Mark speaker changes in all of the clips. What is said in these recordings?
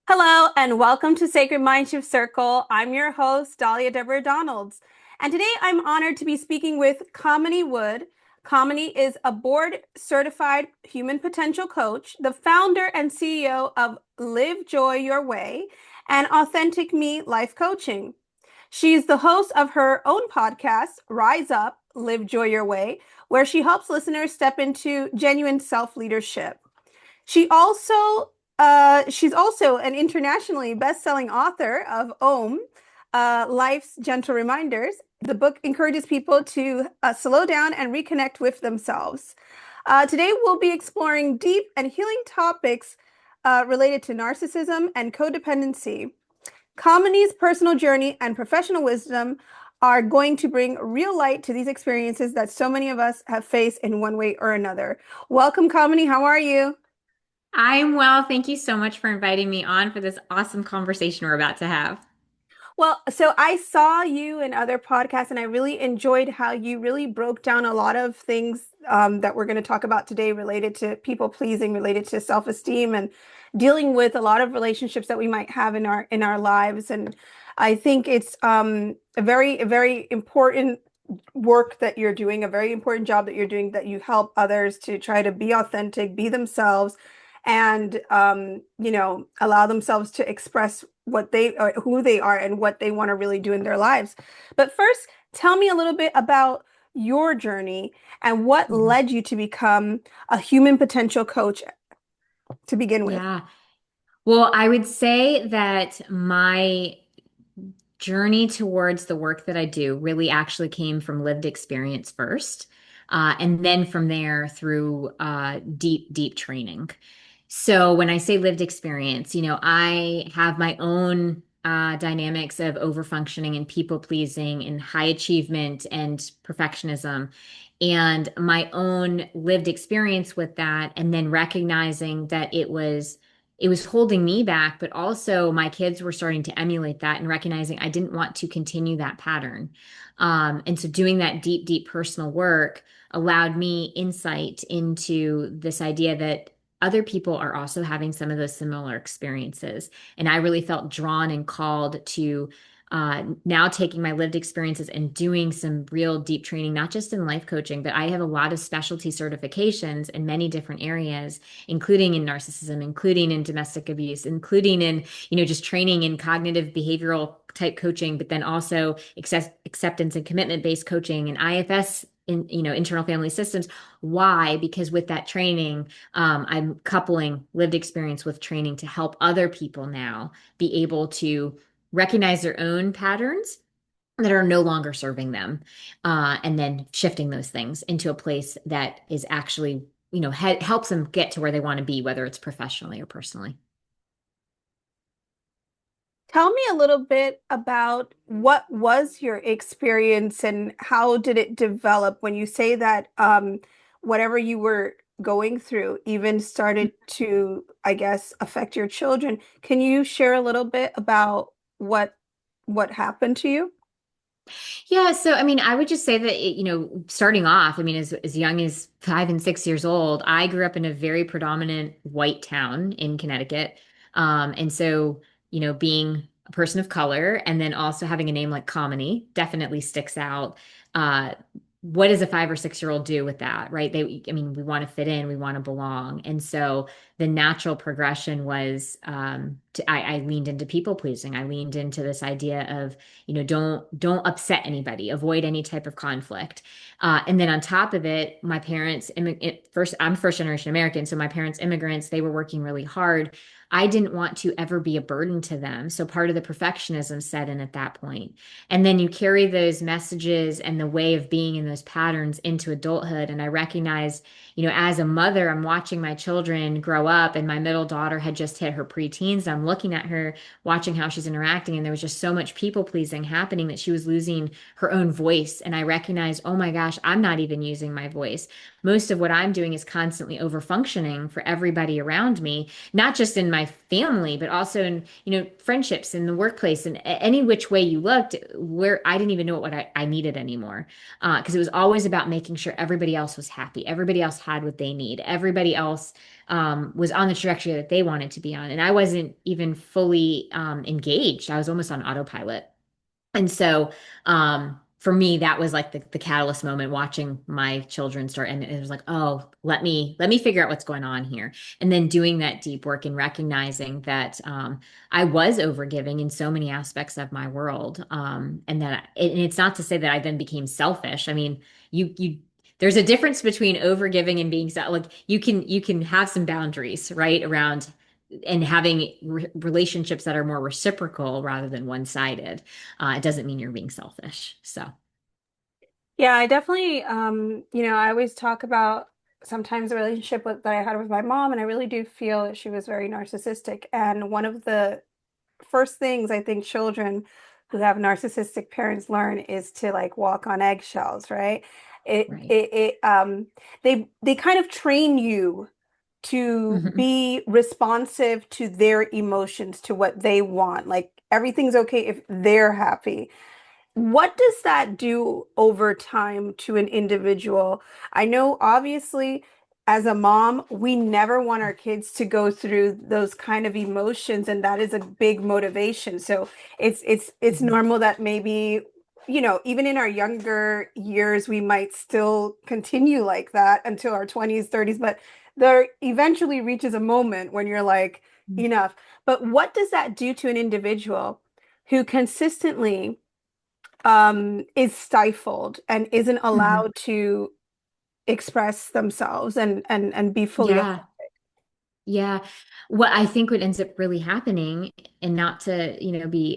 Speaker 1: Hello and welcome to Sacred Mindshift Circle. I'm your host, Dahlia Deborah Donalds. And today I'm honored to be speaking with Kamini Wood. Kamini is a board certified human potential coach, the founder and CEO of Live Joy Your Way and Authentic Me Life Coaching. She's the host of her own podcast, Rise Up, Live Joy Your Way, where she helps listeners step into genuine self leadership. She's also an internationally best-selling author of Om, Life's Gentle Reminders. The book encourages people to slow down and reconnect with themselves. Today, we'll be exploring deep and healing topics related to narcissism and codependency. Kamini's personal journey and professional wisdom are going to bring real light to these experiences that so many of us have faced in one way or another. Welcome, Kamini. How are you?
Speaker 2: I'm well. Thank you so much for inviting me on for this awesome conversation we're about to have.
Speaker 1: Well, so I saw you in other podcasts, and I really enjoyed how you really broke down a lot of things that we're going to talk about today related to people pleasing, related to self-esteem, and dealing with a lot of relationships that we might have in our lives. And I think it's a very important work that you're doing, a very important job that you're doing, that you help others to try to be authentic, be themselves, and allow themselves to express what they are, who they are, and what they want to really do in their lives. But first, tell me a little bit about your journey and what
Speaker 2: Mhm.
Speaker 1: led you to become a human potential coach to begin with.
Speaker 2: Yeah. Well, I would say that my journey towards the work that I do really actually came from lived experience first. And then from there through deep training. So when I say lived experience, I have my own dynamics of overfunctioning and people pleasing and high achievement and perfectionism, and my own lived experience with that, and then recognizing that it was holding me back, but also my kids were starting to emulate that and recognizing I didn't want to continue that pattern. And so doing that deep personal work allowed me insight into this idea that other people are also having some of those similar experiences. And I really felt drawn and called to now taking my lived experiences and doing some real deep training, not just in life coaching, but I have a lot of specialty certifications in many different areas, including in narcissism, including in domestic abuse, including in, just training in cognitive behavioral type coaching, but then also acceptance and commitment based coaching and IFS in, internal family systems. Why? Because with that training, I'm coupling lived experience with training to help other people now be able to recognize their own patterns that are no longer serving them, and then shifting those things into a place that is actually, helps them get to where they want to be, whether it's professionally or personally.
Speaker 1: Tell me a little bit about what was your experience and how did it develop when you say that whatever you were going through even started to, I guess, affect your children. Can you share a little bit about what happened to you?
Speaker 2: Yeah, so I mean, I would just say that starting off, I mean, as young as 5 and 6 years old, I grew up in a very predominant white town in Connecticut, and so being a person of color and then also having a name like Kamini definitely sticks out. Uh, what does a 5 or 6 year old do with that, right? I mean, we want to fit in, we want to belong, and so the natural progression was I leaned into people pleasing. I leaned into this idea of don't upset anybody, avoid any type of conflict, and then on top of it, my parents first, I'm first generation American, so my parents immigrants, they were working really hard. I didn't want to ever be a burden to them, so part of the perfectionism set in at that point. And then you carry those messages and the way of being in those patterns into adulthood, and I recognized, as a mother, I'm watching my children grow up, and my middle daughter had just hit her preteens. I'm looking at her, watching how she's interacting, and there was just so much people pleasing happening that she was losing her own voice. And I recognized, oh my gosh, I'm not even using my voice. most of what I'm doing is constantly over functioning for everybody around me, not just in my family, but also in, friendships in the workplace and any which way you looked, where I didn't even know what I needed anymore. Because it was always about making sure everybody else was happy, everybody else had what they need, everybody else was on the trajectory that they wanted to be on. And I wasn't even fully engaged. I was almost on autopilot. And so, for me, that was like the catalyst moment watching my children start. And it was like, oh, let me figure out what's going on here. And then doing that deep work and recognizing that I was overgiving in so many aspects of my world. And it's not to say that I then became selfish. I mean, you there's a difference between overgiving and being like you can have some boundaries, right, around and having relationships that are more reciprocal rather than one-sided. It doesn't mean you're being selfish. So,
Speaker 1: Yeah, I definitely, I always talk about sometimes the relationship that I had with my mom, and I really do feel that she was very narcissistic. And one of the first things I think children who have narcissistic parents learn is to like walk on eggshells, right? It,
Speaker 2: right.
Speaker 1: it, it, they kind of train you to
Speaker 2: Hmm.
Speaker 1: be responsive to their emotions, to what they want. Like everything's okay if they're happy. What does that do over time to an individual? I know obviously as a mom, we never want our kids to go through those kind of emotions, and that is a big motivation. So it's
Speaker 2: Hmm.
Speaker 1: normal that maybe, even in our younger years, we might still continue like that until our 20s, 30s, but there eventually reaches a moment when you're like, enough. But what does that do to an individual who consistently is stifled and isn't
Speaker 2: Hmm.
Speaker 1: allowed to express themselves and be fully
Speaker 2: Yeah. Yeah. What ends up really happening, and not to,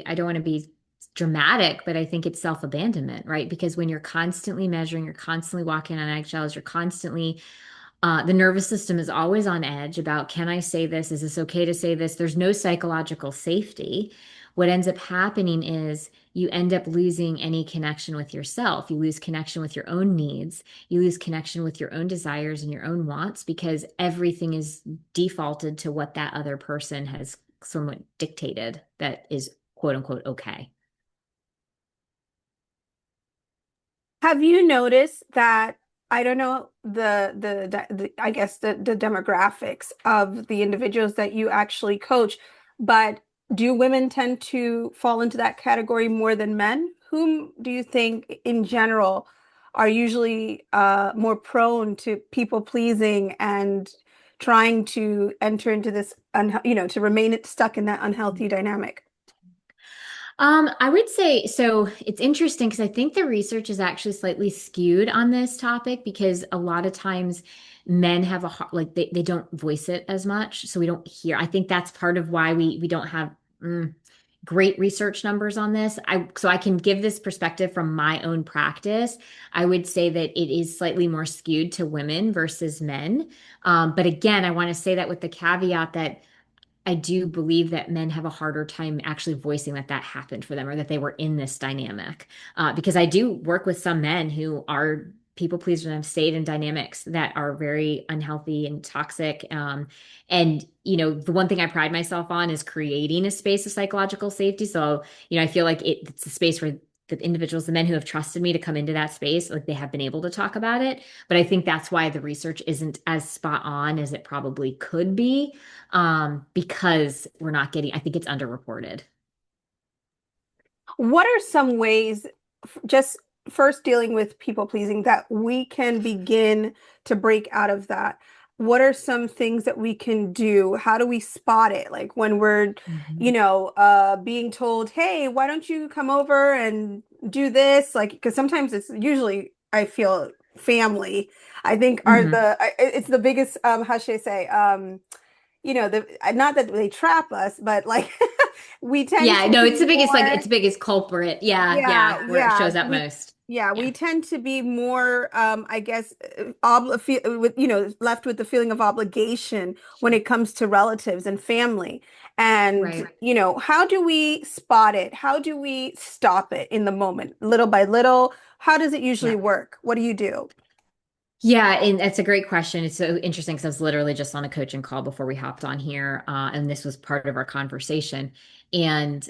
Speaker 2: I don't want to be dramatic, but I think it's self-abandonment, right? Because when you're constantly measuring, you're constantly walking on eggshells, you're constantly the nervous system is always on edge about, can I say this? Is this okay to say this? There's no psychological safety. What ends up happening is you end up losing any connection with yourself. You lose connection with your own needs. You lose connection with your own desires and your own wants because everything is defaulted to what that other person has somewhat dictated that is quote unquote okay.
Speaker 1: Have you noticed that, I don't know I guess the demographics of the individuals that you actually coach, but do women tend to fall into that category more than men? Whom do you think in general are usually more prone to people pleasing and trying to enter into this to remain stuck in that unhealthy dynamic?
Speaker 2: I would say so. It's interesting because I think the research is actually slightly skewed on this topic because a lot of times men have like they don't voice it as much, so we don't hear. I think that's part of why we don't have great research numbers on this. I can give this perspective from my own practice. I would say that it is slightly more skewed to women versus men. But again, I want to say that with the caveat that I do believe that men have a harder time actually voicing that that happened for them or that they were in this dynamic. Because I do work with some men who are people pleasers and have stayed in dynamics that are very unhealthy and toxic. And, the one thing I pride myself on is creating a space of psychological safety. So, I feel like it's a space where the individuals, the men who have trusted me to come into that space, like they have been able to talk about it. But I think that's why the research isn't as spot on as it probably could be, because we're not getting, I think it's underreported.
Speaker 1: What are some ways, just first dealing with people pleasing, that we can begin to break out of that? What are some things that we can do? How do we spot it? Like when we're,
Speaker 2: Mhm.
Speaker 1: being told, hey, why don't you come over and do this? Like, because sometimes it's usually, I feel, family. I think
Speaker 2: Hmm.
Speaker 1: it's the biggest, how should I say, not that they trap us, but like we tend
Speaker 2: Yeah,
Speaker 1: to
Speaker 2: no, it's
Speaker 1: be
Speaker 2: the biggest, like,
Speaker 1: more.
Speaker 2: it's the biggest culprit. Yeah,
Speaker 1: Yeah,
Speaker 2: yeah, where it
Speaker 1: yeah.
Speaker 2: shows up most.
Speaker 1: We
Speaker 2: Yeah,
Speaker 1: tend to be more, I guess, left with the feeling of obligation when it comes to relatives and family. And,
Speaker 2: right.
Speaker 1: how do we spot it? How do we stop it in the moment, little by little? How does it usually
Speaker 2: Yeah.
Speaker 1: work? What do you do?
Speaker 2: Yeah, and that's a great question. It's so interesting because I was literally just on a coaching call before we hopped on here, and this was part of our conversation. And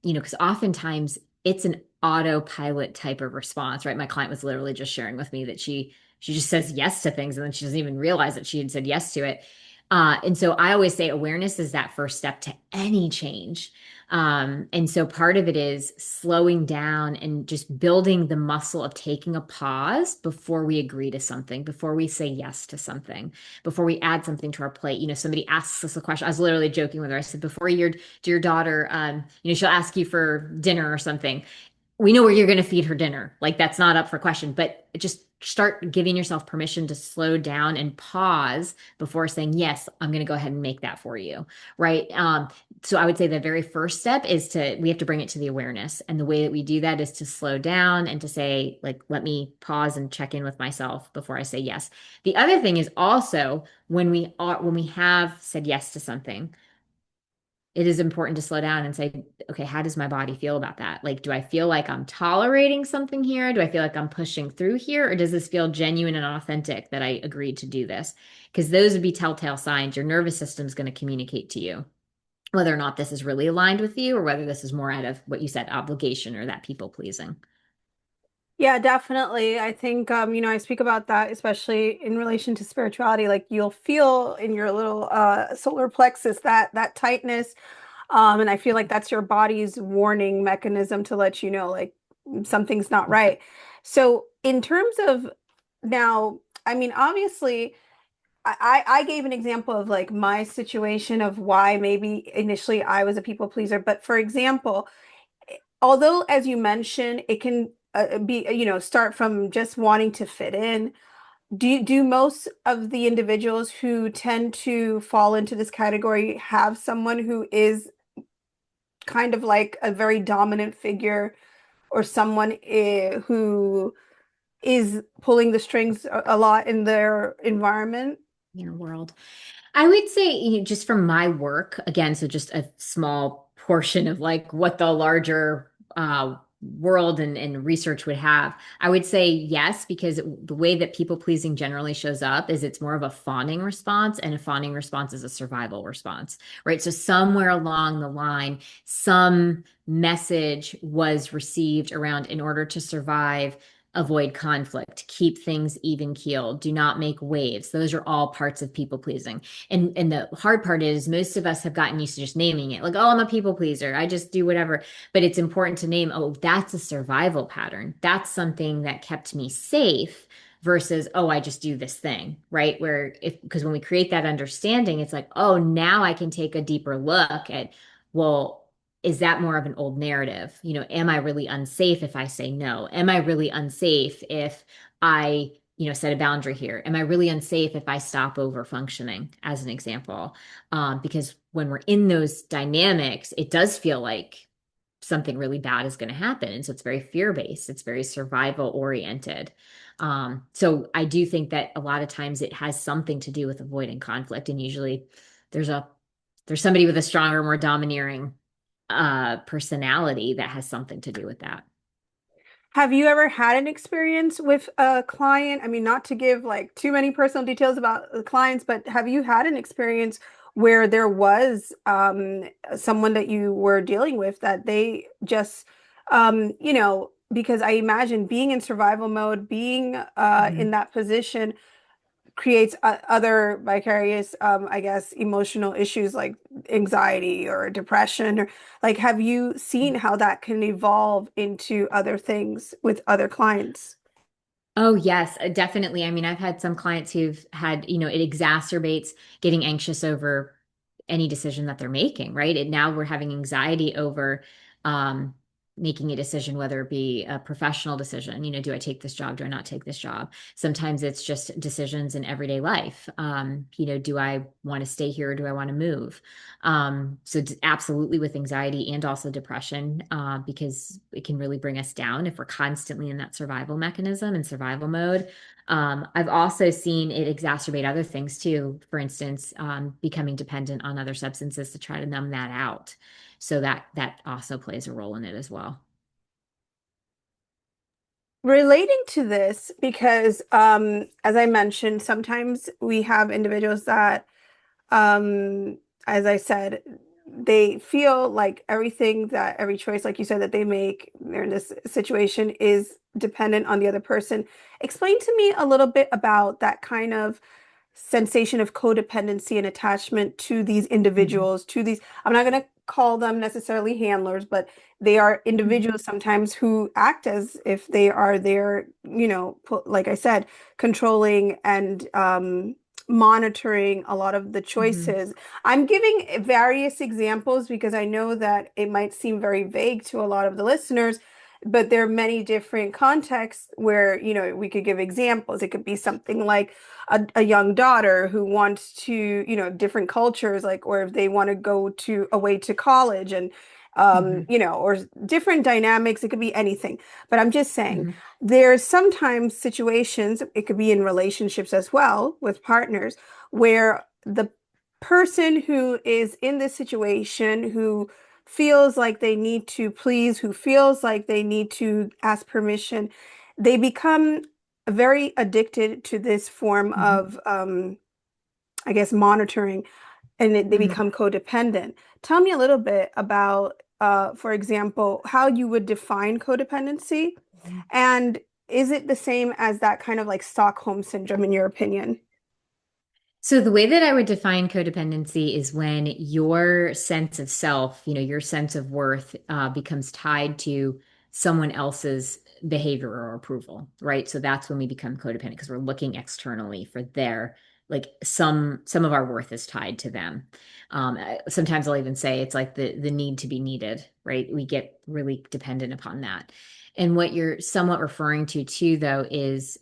Speaker 2: because oftentimes it's an autopilot type of response, right? My client was literally just sharing with me that she just says yes to things and then she doesn't even realize that she had said yes to it. And so I always say awareness is that first step to any change. And so part of it is slowing down and just building the muscle of taking a pause before we agree to something, before we say yes to something, before we add something to our plate. Somebody asks us a question. I was literally joking with her. I said, before your daughter, she'll ask you for dinner or something, we know where you're going to feed her dinner. Like that's not up for question, but just start giving yourself permission to slow down and pause before saying, yes, I'm going to go ahead and make that for you. Right. So I would say the very first step is we have to bring it to the awareness. And the way that we do that is to slow down and to say, like, let me pause and check in with myself before I say yes. The other thing is also when we have said yes to something, it is important to slow down and say, okay, how does my body feel about that? Like, do I feel like I'm tolerating something here? Do I feel like I'm pushing through here? Or does this feel genuine and authentic that I agreed to do this? Because those would be telltale signs. Your nervous system is going to communicate to you whether or not this is really aligned with you or whether this is more out of what you said, obligation or that people pleasing.
Speaker 1: Yeah, definitely. I think I speak about that especially in relation to spirituality. Like you'll feel in your little solar plexus that tightness. And I feel like that's your body's warning mechanism to let you know like something's not right. So in terms of now, I mean, obviously I gave an example of like my situation of why maybe initially I was a people pleaser. But for example, although as you mentioned, it can be, start from just wanting to fit in. Do most of the individuals who tend to fall into this category have someone who is kind of like a very dominant figure or someone who is pulling the strings a lot in their environment?
Speaker 2: World. I would say, just from my work, again, so just a small portion of like what the larger world and research would have. I would say yes, because the way that people pleasing generally shows up is it's more of a fawning response, and a fawning response is a survival response, right? So somewhere along the line, some message was received around in order to survive. Avoid conflict, keep things even keeled, do not make waves. Those are all parts of people pleasing. And the hard part is most of us have gotten used to just naming it. Like, oh, I'm a people pleaser. I just do whatever. But it's important to name, oh, that's a survival pattern. That's something that kept me safe versus, oh, I just do this thing, right? Because when we create that understanding, it's like, oh, now I can take a deeper look at, well, is that more of an old narrative? Am I really unsafe if I say no? Am I really unsafe if I set a boundary here? Am I really unsafe if I stop over functioning, as an example? Because when we're in those dynamics, it does feel like something really bad is going to happen. And so it's very fear-based, it's very survival oriented. So I do think that a lot of times it has something to do with avoiding conflict. And usually there's a there's somebody with a stronger, more domineering personality that has something to do with that.
Speaker 1: Have you ever had an experience with a client? I mean, not to give like too many personal details about the clients, but have you had an experience where there was someone that you were dealing with that they just, because I imagine being in survival mode, being in
Speaker 2: Mhm.
Speaker 1: that position creates other vicarious, I guess, emotional issues like anxiety or depression. Or like, have you seen how that can evolve into other things with other clients?
Speaker 2: Oh, yes, definitely. I mean, I've had some clients who've had, it exacerbates getting anxious over any decision that they're making, right? And now we're having anxiety over um, making a decision, whether it be a professional decision, do I take this job? Do I not take this job? Sometimes it's just decisions in everyday life. Do I want to stay here or do I want to move? So absolutely with anxiety and also depression, because it can really bring us down if we're constantly in that survival mechanism and survival mode. I've also seen it exacerbate other things too. For instance, becoming dependent on other substances to try to numb that out. So that also plays a role in it as well.
Speaker 1: Relating to this, because as I mentioned, sometimes we have individuals that, um, as I said, they feel like everything that every choice, like you said, that they make, they're in this situation is dependent on the other person. Explain to me a little bit about that kind of sensation of codependency and attachment to these
Speaker 2: Mhm.
Speaker 1: individuals, to these, I'm not going to call them necessarily handlers, but they are
Speaker 2: Mhm.
Speaker 1: individuals sometimes who act as if they are there, like I said, controlling and monitoring a lot of the
Speaker 2: Mhm.
Speaker 1: choices. I'm giving various examples because I know that it might seem very vague to a lot of the listeners, but there are many different contexts where, we could give examples. It could be something like a young daughter who wants to, different cultures, like, or if they want to go to away to college and,
Speaker 2: Mhm.
Speaker 1: or different dynamics. It could be anything. But I'm just saying,
Speaker 2: Mhm.
Speaker 1: there's sometimes situations, it could be in relationships as well with partners, where the person who is in this situation, who feels like they need to please, who feels like they need to ask permission, they become very addicted to this form
Speaker 2: Mhm.
Speaker 1: of, I guess, monitoring, and they
Speaker 2: Mhm.
Speaker 1: become codependent. Tell me a little bit about, for example, how you would define codependency,
Speaker 2: Mhm.
Speaker 1: and is it the same as that kind of like Stockholm syndrome, in your opinion?
Speaker 2: So the way that I would define codependency is when your sense of self, your sense of worth, becomes tied to someone else's behavior or approval, right? So that's when we become codependent because we're looking externally for their, like some of our worth is tied to them. Sometimes I'll even say it's like the need to be needed, right? We get really dependent upon that. And what you're somewhat referring to too, though, is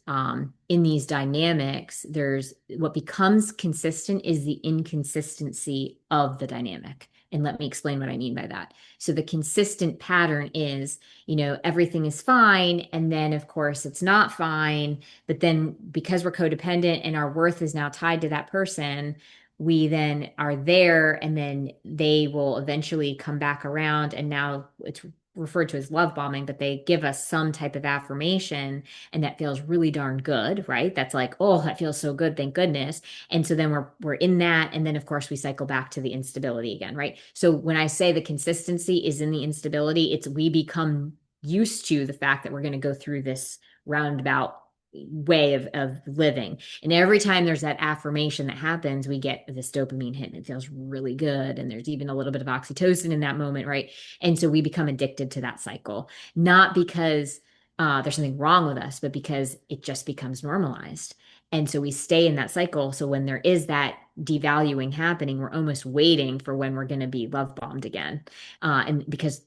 Speaker 2: in these dynamics, there's what becomes consistent is the inconsistency of the dynamic. And let me explain what I mean by that. So the consistent pattern is, everything is fine. And then, of course, it's not fine. But then because we're codependent and our worth is now tied to that person, we then are there and then they will eventually come back around. And now it's referred to as love bombing, but they give us some type of affirmation and that feels really darn good, right? That's like, oh, that feels so good, thank goodness. And so then we're in that and then of course we cycle back to the instability again, right? So when I say the consistency is in the instability, it's we become used to the fact that we're going to go through this roundabout way of living. And every time there's that affirmation that happens, we get this dopamine hit and it feels really good. And there's even a little bit of oxytocin in that moment, right? And so we become addicted to that cycle, not because there's something wrong with us, but because it just becomes normalized. And so we stay in that cycle. So when there is that devaluing happening, we're almost waiting for when we're going to be love bombed again. And because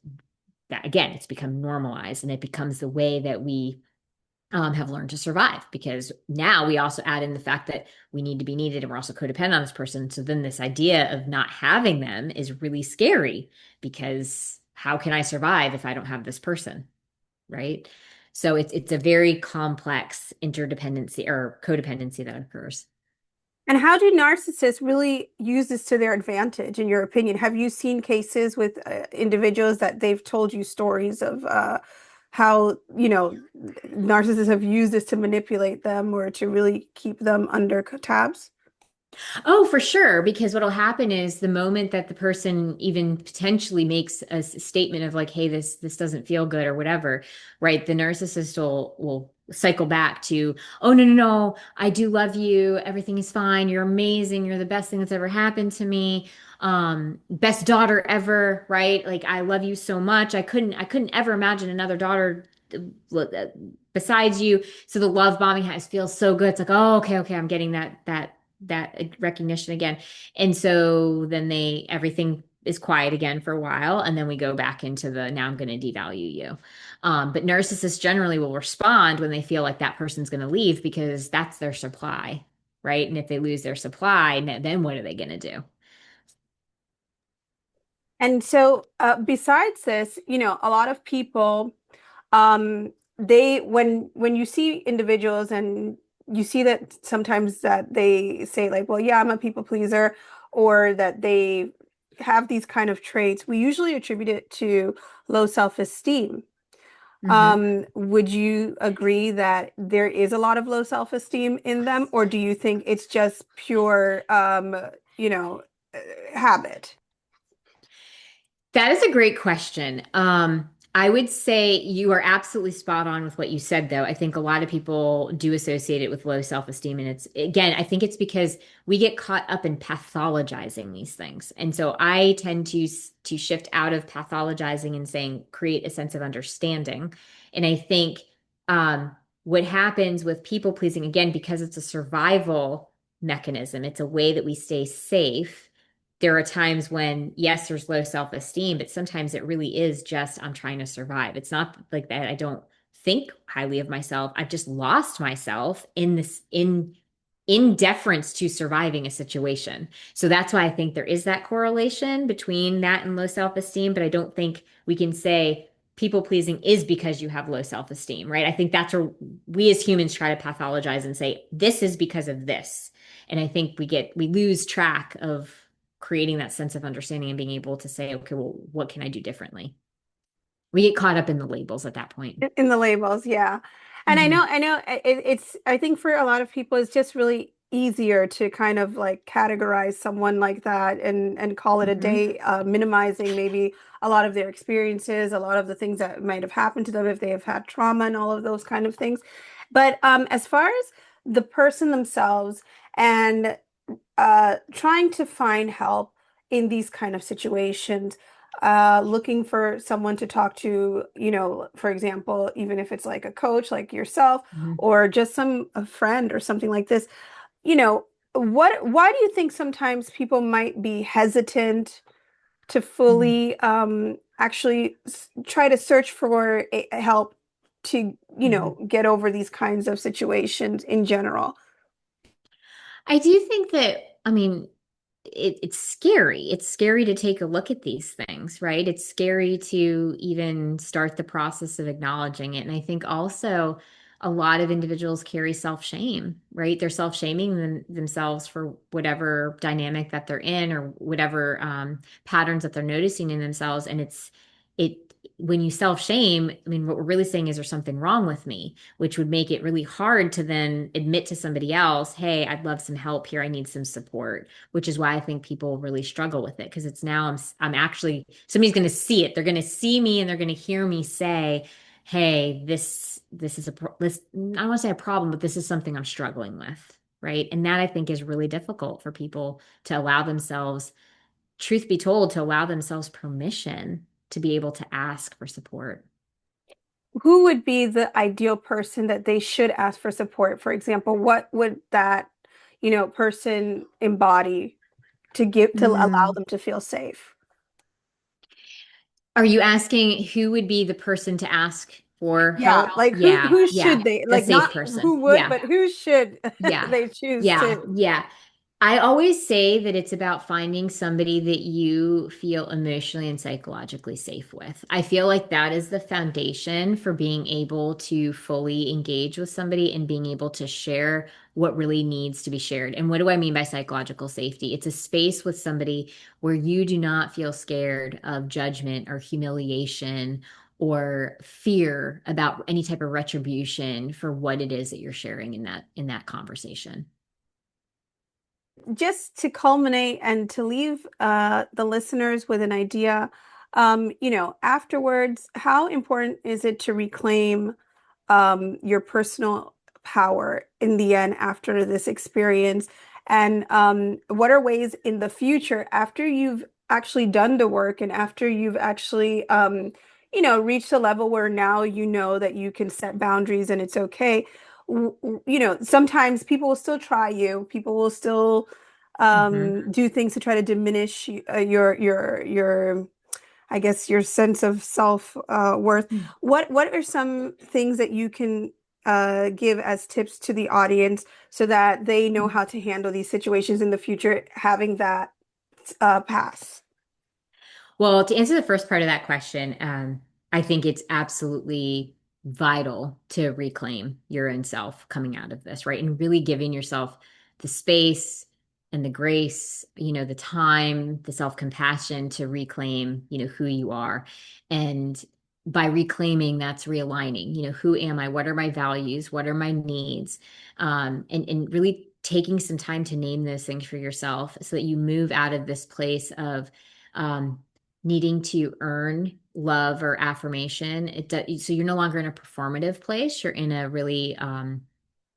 Speaker 2: that, again, it's become normalized and it becomes the way that we have learned to survive because now we also add in the fact that we need to be needed and we're also codependent on this person. So then this idea of not having them is really scary because how can I survive if I don't have this person? Right. So it's a very complex interdependency or codependency that occurs.
Speaker 1: And how do narcissists really use this to their advantage, in your opinion? Have you seen cases with individuals that they've told you stories of how, narcissists have used this to manipulate them or to really keep them under tabs?
Speaker 2: Oh, for sure. Because what'll happen is the moment that the person even potentially makes a statement of like, "Hey, this doesn't feel good" or whatever, right? The narcissist will cycle back to, "Oh, no, no, no, I do love you. Everything is fine. You're amazing. You're the best thing that's ever happened to me. Best daughter ever, right? Like I love you so much. I couldn't ever imagine another daughter." Besides you, so the love bombing has feels so good. It's like, oh, okay, okay, I'm getting that recognition again. And so then everything is quiet again for a while. And then we go back into the now I'm going to devalue you. But narcissists generally will respond when they feel like that person's going to leave because that's their supply, right? And if they lose their supply, then what are they going to do?
Speaker 1: And so, besides this, a lot of people, they when you see individuals and you see that sometimes that they say like, well, yeah, I'm a people pleaser, or that they have these kind of traits, we usually attribute it to low self-esteem.
Speaker 2: Hmm.
Speaker 1: Would you agree that there is a lot of low self-esteem in them, or do you think it's just pure, you know, uh, habit?
Speaker 2: That is a great question. I would say you are absolutely spot on with what you said, though. I think a lot of people do associate it with low self-esteem. And it's, again, I think it's because we get caught up in pathologizing these things. And so I tend to shift out of pathologizing and saying create a sense of understanding. And I think what happens with people pleasing, again, because it's a survival mechanism, it's a way that we stay safe. There are times when, yes, there's low self-esteem, but sometimes it really is just I'm trying to survive. It's not like that I don't think highly of myself. I've just lost myself in this in deference to surviving a situation. So that's why I think there is that correlation between that and low self-esteem, but I don't think we can say people pleasing is because you have low self-esteem, right? I think that's where we as humans try to pathologize and say this is because of this. And I think we lose track of creating that sense of understanding and being able to say, okay, well, what can I do differently? We get caught up in the labels at that point.
Speaker 1: In the labels, yeah. And
Speaker 2: Hmm.
Speaker 1: I know it's, I think for a lot of people, it's just really easier to kind of like categorize someone like that and call it a
Speaker 2: Hmm.
Speaker 1: day, minimizing maybe a lot of their experiences, a lot of the things that might have happened to them if they have had trauma and all of those kind of things. But as far as the person themselves and trying to find help in these kind of situations, looking for someone to talk to, for example, even if it's like a coach like yourself
Speaker 2: Hmm.
Speaker 1: or just a friend or something like this, why do you think sometimes people might be hesitant to fully actually try to search for help to,
Speaker 2: Hmm.
Speaker 1: get over these kinds of situations in general?
Speaker 2: I do think that, I mean, it's scary. It's scary to take a look at these things, right? It's scary to even start the process of acknowledging it. And I think also a lot of individuals carry self-shame, right? They're self-shaming themselves for whatever dynamic that they're in or whatever patterns that they're noticing in themselves. And it, when you self-shame, I mean, what we're really saying is there's something wrong with me, which would make it really hard to then admit to somebody else, hey, I'd love some help here. I need some support, which is why I think people really struggle with it because it's now I'm actually somebody's going to see it. They're going to see me and they're going to hear me say, "Hey, this is this I don't want to say a problem, but this is something I'm struggling with." Right? And that I think is really difficult for people to allow themselves, truth be told, to allow themselves permission to be able to ask for support.
Speaker 1: Who would be the ideal person that they should ask for support? For example, what would that, person embody to allow
Speaker 2: Mm.
Speaker 1: them to feel safe?
Speaker 2: Are you asking who would be the person to ask for
Speaker 1: Yeah,
Speaker 2: help?
Speaker 1: like who
Speaker 2: Yeah,
Speaker 1: who
Speaker 2: yeah,
Speaker 1: should they,
Speaker 2: the
Speaker 1: like,
Speaker 2: safe
Speaker 1: not
Speaker 2: person.
Speaker 1: who would,
Speaker 2: Yeah.
Speaker 1: but who should
Speaker 2: Yeah.
Speaker 1: they choose
Speaker 2: Yeah.
Speaker 1: to?
Speaker 2: Yeah. I always say that it's about finding somebody that you feel emotionally and psychologically safe with. I feel like that is the foundation for being able to fully engage with somebody and being able to share what really needs to be shared. And what do I mean by psychological safety? It's a space with somebody where you do not feel scared of judgment or humiliation or fear about any type of retribution for what it is that you're sharing in that conversation.
Speaker 1: Just to culminate and to leave the listeners with an idea, afterwards, how important is it to reclaim your personal power in the end after this experience? And what are ways in the future after you've actually done the work and after you've actually, reached a level where now you know that you can set boundaries and it's okay. Sometimes people will still try you. People will still
Speaker 2: Hmm.
Speaker 1: do things to try to diminish your I guess your sense of self worth. What are some things that you can give as tips to the audience so that they know how to handle these situations in the future, having that pass?
Speaker 2: Well, to answer the first part of that question, I think it's absolutely vital to reclaim your own self coming out of this, right? And really giving yourself the space and the grace, the time, the self-compassion to reclaim, who you are. And by reclaiming, that's realigning. Who am I? What are my values? What are my needs? And really taking some time to name those things for yourself so that you move out of this place of um, needing to earn love or affirmation. So you're no longer in a performative place. You're in a really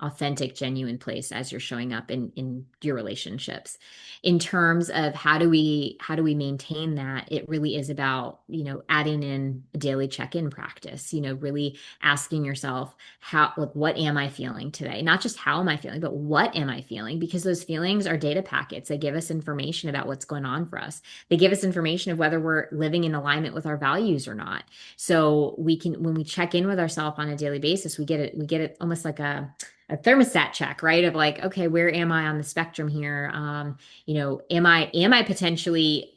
Speaker 2: authentic, genuine place as you're showing up in your relationships. In terms of how do we maintain that, it really is about, adding in a daily check-in practice, really asking yourself, how, like, what am I feeling today? Not just how am I feeling, but what am I feeling? Because those feelings are data packets. They give us information about what's going on for us. They give us information of whether we're living in alignment with our values or not. So when we check in with ourselves on a daily basis, we get it almost like a thermostat check, right? Of like, okay, where am I on the spectrum here? Am I potentially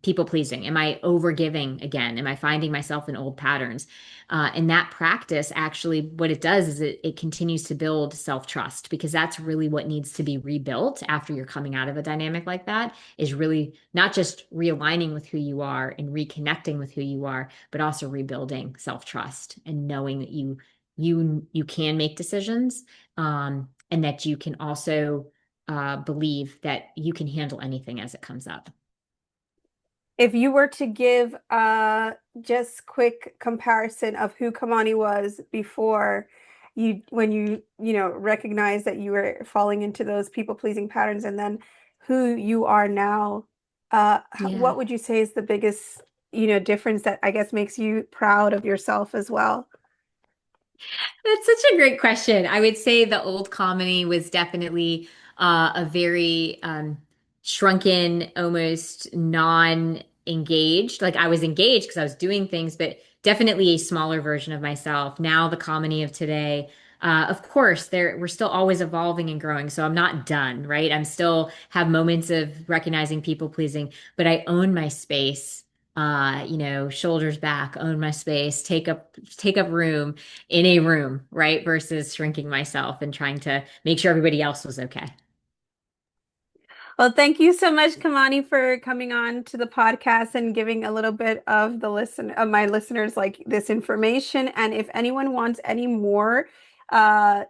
Speaker 2: people pleasing? Am I over giving again? Am I finding myself in old patterns? And that practice, actually, what it does is it continues to build self-trust, because that's really what needs to be rebuilt after you're coming out of a dynamic like that, is really not just realigning with who you are and reconnecting with who you are, but also rebuilding self-trust and knowing that you can make decisions, and that you can also believe that you can handle anything as it comes up.
Speaker 1: If you were to give just quick comparison of who Kamani was before when you recognized that you were falling into those people-pleasing patterns, and then who you are now,
Speaker 2: Yeah.
Speaker 1: what would you say is the biggest, difference that I guess makes you proud of yourself as well?
Speaker 2: That's such a great question. I would say the old comedy was definitely a very shrunken, almost non-engaged. Like, I was engaged because I was doing things, but definitely a smaller version of myself. Now the comedy of today, of course, we're still always evolving and growing. So I'm not done, right? I'm still have moments of recognizing people pleasing, but I own my space. Shoulders back, own my space, take up room in a room, right? Versus shrinking myself and trying to make sure everybody else was okay.
Speaker 1: Well, thank you so much, Kamani, for coming on to the podcast and giving a little bit of my listeners like this information. And if anyone wants any more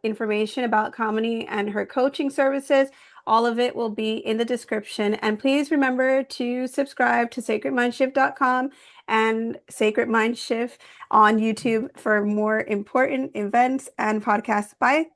Speaker 1: information about Kamani and her coaching services, all of it will be in the description. And please remember to subscribe to sacredmindshift.com and Sacred Mindshift on YouTube for more important events and podcasts. Bye.